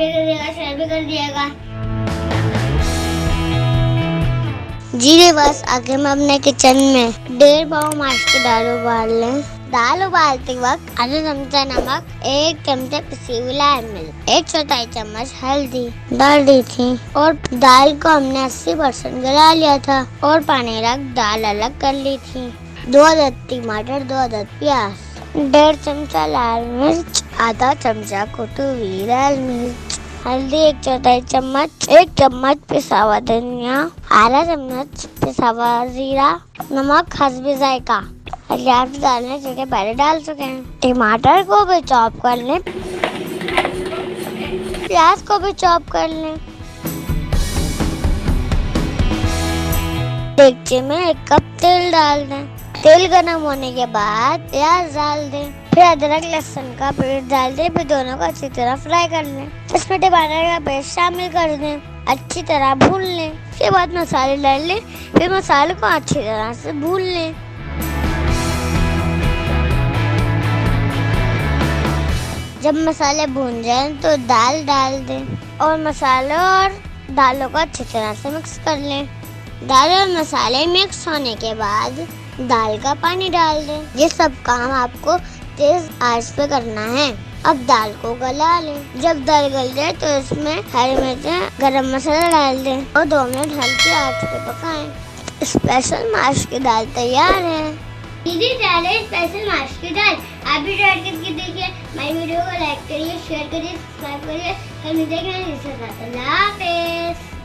भी कर दिएगा, शेयर भी कर दिएगा। जी बस आगे हम अपने किचन में 1.5 पाव माश की दाल उबाल लें। दाल उबालते वक्त आधा चमचा नमक, 1 चमचा पिसी हुई लाल मिर्च, 1/4 चम्मच हल्दी डाल दी थी और दाल को हमने 80% गला लिया था और पानी रख दाल अलग कर ली थी। 2 अदद टमाटर, 2 अदद प्याज, 1.5 चमचा लाल मिर्च, आधा चमचा कुटी हुई लाल मिर्च, हल्दी 1/4 चम्मच, 1 चम्मच पिसा हुआ धनिया, आधा चम्मच पिसा हुआ जीरा, नमक हस्बे जायका। प्याज डालने से पहले डाल चुके हैं। टमाटर को भी चॉप कर लें, प्याज को भी चॉप कर लें। देगचे में 1 कप तेल डाल दें। तेल गर्म होने के बाद प्याज डाल दें, फिर अदरक लहसुन का पेस्ट डाल दें, फिर दोनों को अच्छी तरह फ्राई कर लें। इसमें टमाटर का पेस्ट शामिल कर दें, अच्छी तरह भून लें। उसके बाद मसाले डाल लें, फिर मसाले को अच्छी तरह से भून लें। जब मसाले भून जाएं तो दाल डाल दें और मसालों और दालों को अच्छी तरह से मिक्स कर लें। दाल और मसाले मिक्स होने के बाद दाल का पानी डाल दें। ये सब काम आपको तेज आंच पे करना है। अब दाल को गला लें। जब दाल गल जाए तो इसमें हरी मिर्च, गरम मसाला डाल दें और 2 मिनट हल्की आंच पे पकाएं। स्पेशल माश की दाल तैयार है। दीदी तैयार है स्पेशल माश की दाल। आप भी ट्राई करके देखिए। मेरी वीडियो को लाइक करिए, शेयर करिए, सब्सक्राइब करिए। हम मिलते हैं अगले वीडियो के साथ। अल्लाह हाफिज़।